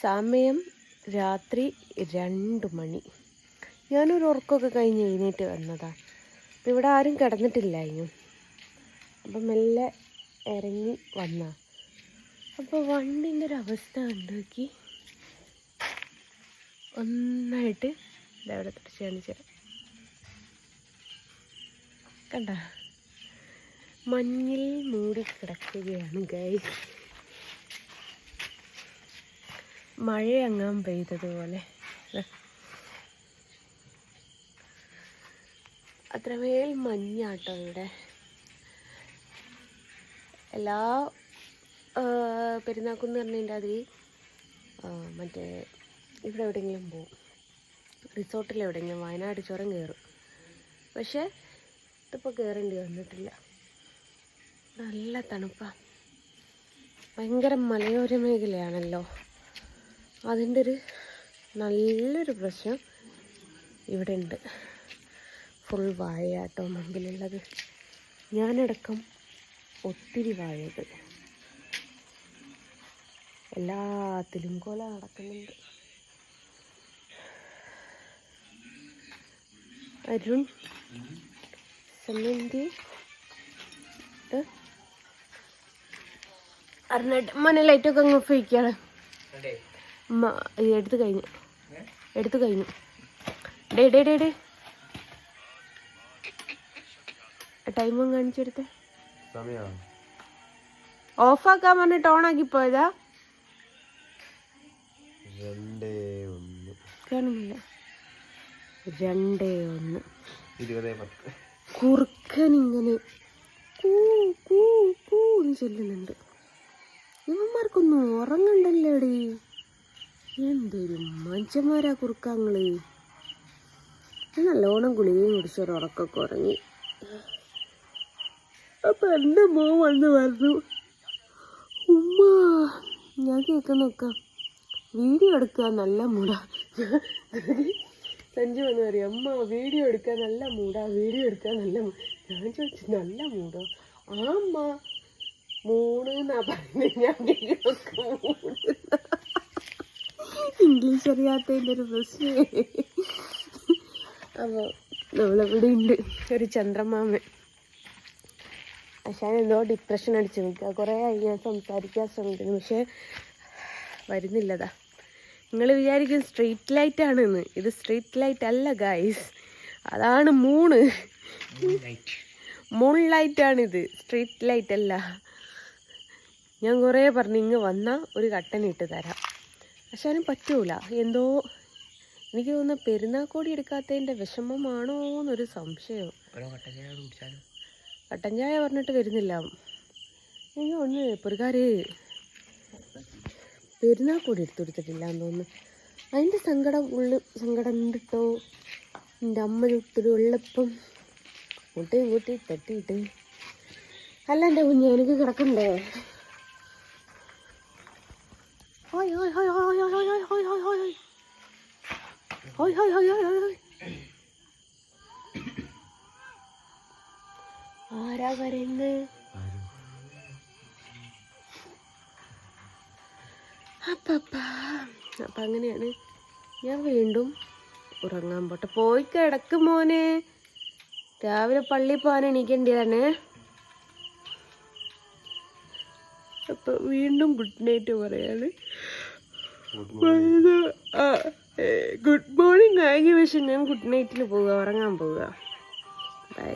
സമയം രാത്രി 2 മണി. ഞാനൊരു ഉറക്കമൊക്കെ കഴിഞ്ഞ് എഴുന്നേറ്റ് വന്നതാണ്. അപ്പം ഇവിടെ ആരും കിടന്നിട്ടില്ലായിരുന്നു. അപ്പം മെല്ലെ ഇറങ്ങി വന്ന. അപ്പോൾ വണ്ടിൻ്റെ ഒരു അവസ്ഥ ഉണ്ടാക്കി ഒന്നായിട്ട് ഇതവിടെ തുടച്ച് കാണിച്ചു തരാം. കണ്ട, മഞ്ഞിൽ മൂടി കിടക്കുകയാണ് ഗൈസ്. മഴ അങ്ങാൻ പെയ്തതുപോലെ അത്രമേൽ മഞ്ഞാട്ടോ ഇവിടെ. എല്ലാ പെരുന്നാക്കെന്ന് പറഞ്ഞതിൻ്റെ അതിൽ മറ്റേ ഇവിടെ എവിടെയെങ്കിലും പോവും, റിസോർട്ടിൽ എവിടെയെങ്കിലും വയനാട് ചുരം കയറും. പക്ഷേ ഇതിപ്പോൾ കയറേണ്ടി വന്നിട്ടില്ല. നല്ല തണുപ്പാണ്. ഭയങ്കര മലയോര മേഖലയാണല്ലോ. അതിൻ്റെ ഒരു നല്ലൊരു പ്രശ്നം ഇവിടെ ഉണ്ട്. ഫുൾ വാഴയാട്ടോ മുമ്പിലുള്ളത്. ഞാനടക്കം ഒത്തിരി വാഴകൾ. എല്ലാത്തിലും കൊല നടക്കുന്നുണ്ട്. അരുൺ സമന്തി മന ലൈറ്റൊക്കെ അങ്ങ് ഫേക്കാണ്. എടുത്തു കഴിഞ്ഞു. ഡേ ടൈമും കാണിച്ചെടുത്ത് ഓഫാക്കാൻ പറഞ്ഞിട്ട് ഓണാക്കി പോയതാ. കാണുന്നില്ല. 2:01. കുറുക്കനിങ്ങനെ ചെല്ലുന്നുണ്ട്. ഇവന്മാർക്കൊന്നും ഉറങ്ങണ്ടല്ലേടി. എന്തൊരു മനുഷ്യന്മാരാ കുറുക്കാങ്ങള്. നല്ലോണം ഗുളികയും കുടിച്ചൊരുറക്കൊക്കെ ഉറങ്ങി. അപ്പം എൻ്റെ മോൻ വന്ന് പറഞ്ഞു, ഉമ്മ ഞാൻ കേൾക്കാൻ നോക്കാം, വീഡിയോ എടുക്കാൻ നല്ല മൂടാ. സഞ്ജു വന്ന് പറയും, അമ്മ വീഡിയോ എടുക്കാൻ നല്ല മൂടാ. ഞാൻ ചോദിച്ചു, നല്ല മൂടോ? ആ അമ്മ മൂണെന്നാ പറഞ്ഞത്. ഞാൻ ഇംഗ്ലീഷ് അറിയാത്തതിൻ്റെ ഒരു പ്രശ്നം. അപ്പോൾ നമ്മളിവിടെ ഉണ്ട് ഒരു ചന്ദ്രമാമൻ. പക്ഷേ എന്തോ ഡിപ്രഷൻ അടിച്ച് നിൽക്കുക. കുറേ ആയി ഞാൻ സംസാരിക്കാൻ ശ്രമിക്കുന്നു, പക്ഷേ വരുന്നില്ലതാ. നിങ്ങൾ വിചാരിക്കും സ്ട്രീറ്റ് ലൈറ്റാണെന്ന്. ഇത് സ്ട്രീറ്റ് ലൈറ്റ് അല്ല ഗൈസ്, അതാണ് മൂൺ ലൈറ്റാണിത്, സ്ട്രീറ്റ് ലൈറ്റ് അല്ല. ഞാൻ കുറേ പറഞ്ഞു ഇങ്ങ് വന്നാൽ ഒരു കട്ടനിട്ട് തരാം, പക്ഷെ അതിന് പറ്റൂല. എന്തോ എനിക്ക് തോന്നുന്ന പെരുന്നാക്കോടി എടുക്കാത്തതിൻ്റെ വിഷമമാണോ എന്നൊരു സംശയം. കട്ടൻ ചായ പറഞ്ഞിട്ട് വരുന്നില്ല. എനിക്ക് ഒന്ന് പൊരുകാര് പെരുന്നാക്കോടി എടുത്തെടുത്തിട്ടില്ല എന്ന് തോന്നുന്നു. അതിൻ്റെ സങ്കടം ഉണ്ട് കേട്ടോ. എൻ്റെ അമ്മ ചുട്ടൊരു വെള്ളപ്പം കൂട്ടി തട്ടിയിട്ട്. അല്ല എൻ്റെ കുഞ്ഞ്, എനിക്ക് കിടക്കണ്ടേ? ആരാ കരയുന്നത്? അപ്പം അങ്ങനെയാണ്. ഞാൻ വീണ്ടും ഉറങ്ങാൻ പോട്ടെ. പോയി കിടക്ക് മോനെ, രാവിലെ പള്ളിയിൽ പോകാൻ എണീക്കേണ്ടതാണ്. അപ്പം വീണ്ടും ഗുഡ് നൈറ്റ് പറയാണ്. ഗുഡ് മോർണിംഗ് ആയി, പക്ഷെ ഞാൻ ഗുഡ് നൈറ്റിൽ പോവുക, ഉറങ്ങാൻ പോവുക. ബൈ.